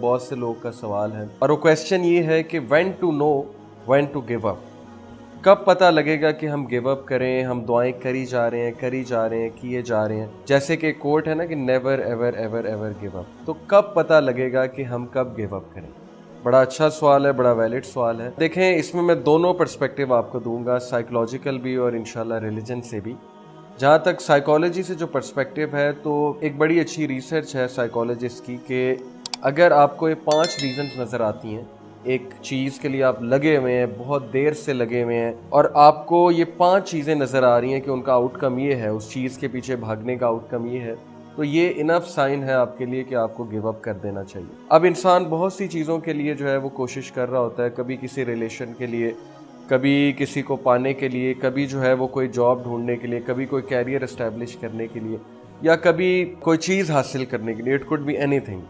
बहुत से लोगों का सवाल है और वो क्वेश्चन ये है कि when to know when to give up. कब पता लगेगा कि हम गिव अप करें, हम दुआएं करी जा रहे हैं किए जा रहे हैं। जैसे कि कोट है ना कि never ever ever ever give up. तो कब पता लगेगा कि हम कब गिव अप करें? बड़ा अच्छा सवाल है, बड़ा वैलिड सवाल है। देखें, इसमें मैं दोनों पर्सपेक्टिव आपको दूंगा, साइकोलॉजिकल भी और इंशाल्लाह रिलीजन से भी। जहाँ तक साइकोलॉजी से जो पर्सपेक्टिव है, तो एक बड़ी अच्छी रिसर्च है साइकोलॉजिस्ट की कि अगर आपको ये 5 रीजंस नज़र आती हैं, एक चीज़ के लिए आप लगे हुए हैं, बहुत देर से लगे हुए हैं और आपको ये 5 चीज़ें नज़र आ रही हैं कि उनका आउटकम ये है, उस चीज़ के पीछे भागने का आउटकम ये है, तो ये इनफ साइन है आपके लिए कि आपको गिव अप कर देना चाहिए। अब इंसान बहुत सी चीज़ों के लिए जो है वो कोशिश कर रहा होता है, कभी किसी रिलेशन के लिए, कभी किसी को पाने के लिए, कभी जो है वो कोई जॉब ढूंढने के लिए, कभी कोई कैरियर एस्टैब्लिश करने के लिए, या कभी कोई चीज़ हासिल करने के लिए। It could be anything.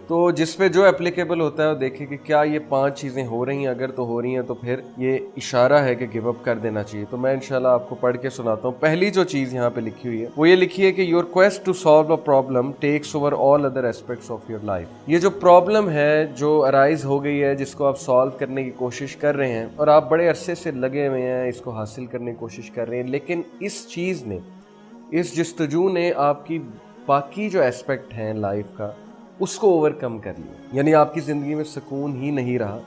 तो जिस पे जो एप्लीकेबल होता है वो देखे कि क्या ये 5 चीज़ें हो रही हैं। अगर तो हो रही हैं तो फिर ये इशारा है कि गिव अप कर देना चाहिए। तो मैं इंशाल्लाह आपको पढ़ के सुनाता हूँ। पहली जो चीज़ यहाँ पे लिखी हुई है वो ये लिखी है कि your quest to solve a problem takes over all other aspects of your life. ये जो प्रॉब्लम है जो अराइज हो गई है, जिसको आप सॉल्व करने की कोशिश कर रहे हैं और आप बड़े अरसे से लगे हुए हैं, इसको हासिल करने की कोशिश कर रहे हैं, लेकिन इस चीज़ ने, इस जस्तजू ने आपकी बाकी जो एस्पेक्ट हैं लाइफ का उसको ओवरकम कर लिया। यानी आपकी ज़िंदगी में सुकून ही नहीं रहा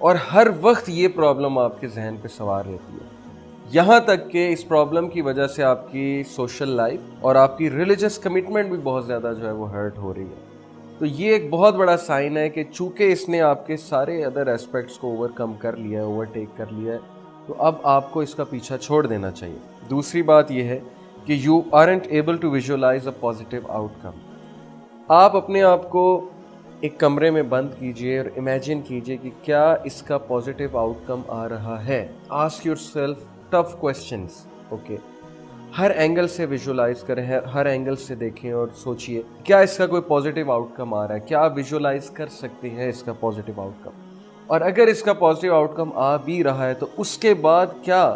और हर वक्त ये प्रॉब्लम आपके जहन पे सवार रहती है। यहाँ तक कि इस प्रॉब्लम की वजह से आपकी सोशल लाइफ और आपकी रिलीजियस कमिटमेंट भी बहुत ज़्यादा जो है वो हर्ट हो रही है। तो ये एक बहुत बड़ा साइन है कि चूँकि इसने आपके सारे अदर एस्पेक्ट्स को ओवरकम कर लिया है, ओवरटेक कर लिया है, तो अब आपको इसका पीछा छोड़ देना चाहिए। दूसरी बात यह है कि you aren't able to visualise a positive outcome. आप अपने आप को एक कमरे में बंद कीजिए और इमेजिन कीजिए कि क्या इसका पॉजिटिव आउटकम आ रहा है। Ask yourself tough questions. Okay, हर एंगल से विजुअलाइज करें, हर एंगल से देखें और सोचिए क्या इसका कोई पॉजिटिव आउटकम आ रहा है। क्या आप विजुअलाइज कर सकते हैं इसका पॉजिटिव आउटकम? और अगर इसका पॉजिटिव आउटकम आ भी रहा है तो उसके बाद क्या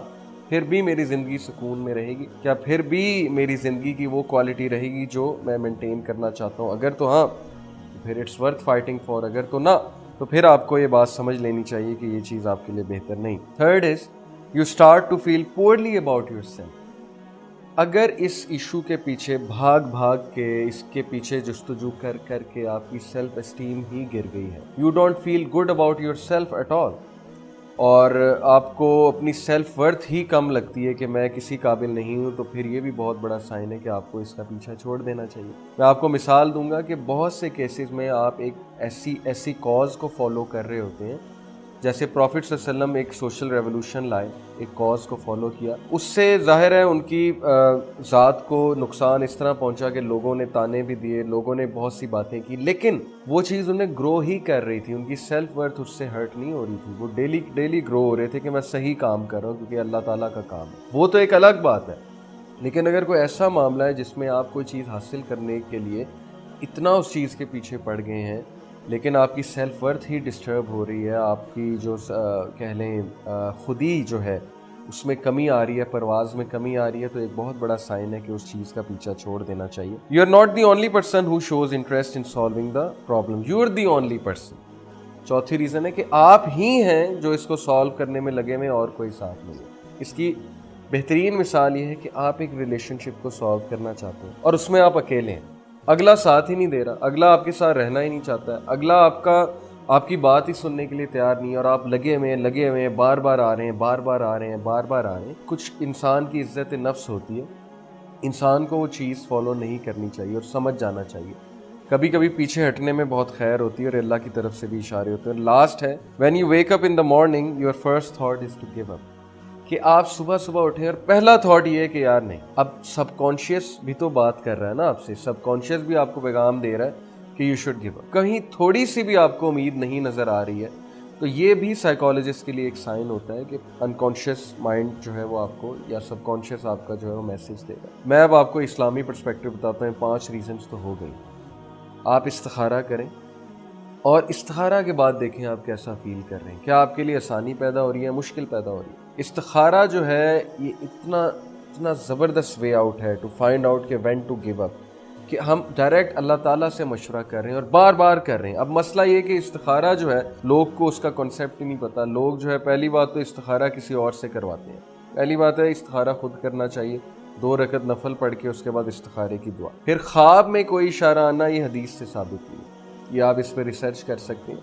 फिर भी मेरी ज़िंदगी सुकून में रहेगी? क्या फिर भी मेरी ज़िंदगी की वो क्वालिटी रहेगी जो मैं मेंटेन करना चाहता हूँ? अगर तो हाँ, तो फिर इट्स वर्थ फाइटिंग फॉर। अगर तो ना, तो फिर आपको ये बात समझ लेनी चाहिए कि ये चीज़ आपके लिए बेहतर नहीं। Third is you start to feel poorly about yourself. अगर इस इशू के पीछे भाग भाग के, इसके पीछे जस्तजू कर कर के आपकी सेल्फ एस्टीम ही गिर गई है, you don't feel good about your self at all, और आपको अपनी सेल्फ वर्थ ही कम लगती है कि मैं किसी काबिल नहीं हूँ, तो फिर ये भी बहुत बड़ा साइन है कि आपको इसका पीछा छोड़ देना चाहिए। मैं आपको मिसाल दूंगा कि बहुत से केसेस में आप एक ऐसी कॉज को फॉलो कर रहे होते हैं, जैसे प्रॉफिट सल्लल्लाहु अलैहि वसल्लम एक सोशल रेवोल्यूशन लाए, एक कॉज को फॉलो किया, उससे जाहिर है उनकी ज़ात को नुकसान इस तरह पहुंचा कि लोगों ने ताने भी दिए, लोगों ने बहुत सी बातें की, लेकिन वो चीज़ उन्हें ग्रो ही कर रही थी। उनकी सेल्फ वर्थ उससे हर्ट नहीं हो रही थी। वो डेली ग्रो हो रहे थे कि मैं सही काम कर रहा हूँ क्योंकि अल्लाह ताला का काम है। वो तो एक अलग बात है। लेकिन अगर कोई ऐसा मामला है जिसमें आप कोई चीज़ हासिल करने के लिए इतना उस चीज़ के पीछे पड़ गए हैं, लेकिन आपकी सेल्फ वर्थ ही डिस्टर्ब हो रही है, आपकी जो कह लें खुदी जो है उसमें कमी आ रही है, परवाज़ में कमी आ रही है, तो एक बहुत बड़ा साइन है कि उस चीज़ का पीछा छोड़ देना चाहिए। You are not the only person who shows interest in solving the problem, you are the only person. चौथी रीज़न है कि आप ही हैं जो इसको सॉल्व करने में लगे हुए, और कोई साथ नहीं है। इसकी बेहतरीन मिसाल ये है कि आप एक रिलेशनशिप को सॉल्व करना चाहते हैं और उसमें आप अकेले हैं, अगला साथ ही नहीं दे रहा, अगला आपके साथ रहना ही नहीं चाहता है, अगला आपकी बात ही सुनने के लिए तैयार नहीं है, और आप लगे हुए हैं, बार बार आ रहे हैं। कुछ इंसान की इज्जत नफ्स होती है, इंसान को वो चीज़ फॉलो नहीं करनी चाहिए और समझ जाना चाहिए। कभी कभी पीछे हटने में बहुत खैर होती है और अल्लाह की तरफ से भी इशारे होते हैं। लास्ट है, when you wake up in the morning your first thought is to give up. कि आप सुबह सुबह उठे और पहला थॉट ये है कि यार नहीं। अब सबकॉन्शियस भी तो बात कर रहा है ना आपसे, सबकॉन्शियस भी आपको पैगाम दे रहा है कि यू शुड गिव अप। कहीं थोड़ी सी भी आपको उम्मीद नहीं नज़र आ रही है, तो ये भी साइकोलॉजिस्ट के लिए एक साइन होता है कि अनकॉन्शियस माइंड जो है वो आपको, या सबकॉन्शियस आपका जो है वो मैसेज देगा। मैं अब आपको इस्लामी पर्सपेक्टिव बताता हूँ। 5 रीजंस तो हो गई। आप इस्तिखारा करें और इस्तिखारा के बाद देखें आप कैसा फील कर रहे हैं। क्या आपके लिए आसानी पैदा हो रही है, मुश्किल पैदा हो रही है? इस्तिखारा जो है ये इतना ज़बरदस्त वे आउट है टू फाइंड आउट कि व्हेन टू गिव अप, کہ ہم ڈائریکٹ اللہ تعالیٰ سے مشورہ کر رہے ہیں اور بار بار کر رہے ہیں. اب مسئلہ یہ کہ استخارہ جو ہے لوگ کو اس کا کنسیپٹ ہی نہیں پتا. لوگ جو ہے پہلی بات تو استخارہ کسی اور سے کرواتے ہیں. پہلی بات ہے استخارہ خود کرنا چاہیے, 2 رکعت نفل پڑھ کے اس کے بعد استخارے کی دعا. پھر خواب میں کوئی اشارہ آنا, یہ حدیث سے ثابت نہیں ہے, یہ آپ اس پہ ریسرچ کر سکتے ہیں.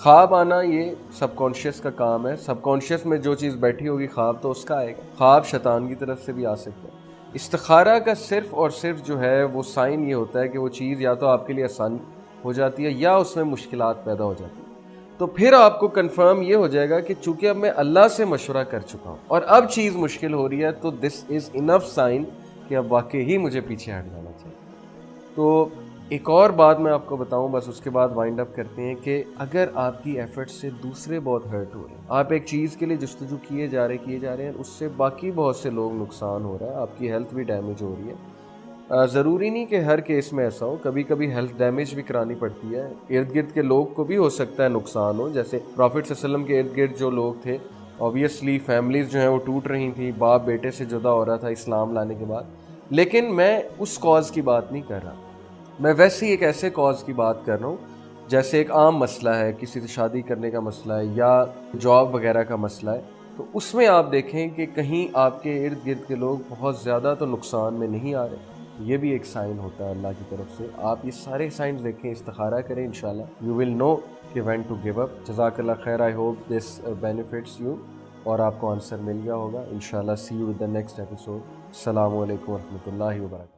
خواب آنا یہ سب کانشیس کا کام ہے. سب کانشیس میں جو چیز بیٹھی ہوگی خواب تو اس کا آئے گا. خواب شیطان کی طرف سے بھی آ سکتا ہے. استخارہ کا صرف اور صرف جو ہے وہ سائن یہ ہوتا ہے کہ وہ چیز یا تو آپ کے لیے آسان ہو جاتی ہے یا اس میں مشکلات پیدا ہو جاتی ہیں. تو پھر آپ کو کنفرم یہ ہو جائے گا کہ چونکہ اب میں اللہ سے مشورہ کر چکا ہوں اور اب چیز مشکل ہو رہی ہے تو دس از انف سائن کہ اب واقعی ہی مجھے پیچھے ہٹ جانا چاہیے. تو ایک اور بات میں آپ کو بتاؤں, بس اس کے بعد وائنڈ اپ کرتے ہیں, کہ اگر آپ کی ایفرٹ سے دوسرے بہت ہرٹ ہو رہے ہیں, آپ ایک چیز کے لیے جستجو کیے جا رہے ہیں, اس سے باقی بہت سے لوگ نقصان ہو رہا ہے, آپ کی ہیلتھ بھی ڈیمیج ہو رہی ہے. ضروری نہیں کہ ہر کیس میں ایسا ہو, کبھی کبھی ہیلتھ ڈیمیج بھی کرانی پڑتی ہے. ارد گرد کے لوگ کو بھی ہو سکتا ہے نقصان ہو, جیسے پروفٹ صلی اللہ علیہ وسلم کے ارد گرد جو لوگ تھے, اوبیسلی فیملیز جو ہیں وہ ٹوٹ رہی تھیں, باپ بیٹے سے جدا ہو رہا تھا اسلام لانے کے بعد. لیکن میں اس کاز کی بات نہیں کر رہا, میں ویسے ہی ایک ایسے کاز کی بات کر رہا ہوں جیسے ایک عام مسئلہ ہے, کسی سے شادی کرنے کا مسئلہ ہے یا جاب وغیرہ کا مسئلہ ہے. تو اس میں آپ دیکھیں کہ کہیں آپ کے ارد گرد کے لوگ بہت زیادہ تو نقصان میں نہیں آ رہے. یہ بھی ایک سائن ہوتا ہے اللہ کی طرف سے. آپ یہ سارے سائنز دیکھیں, استخارہ کریں, انشاءاللہ یو ول نو کہ وین ٹو گیو اپ. جزاک اللہ خیر. I hope this benefits you, اور آپ کو آنسر مل گیا ہوگا انشاءاللہ. See you with the next episode. السلام علیکم ورحمۃ اللہ وبرکاتہ.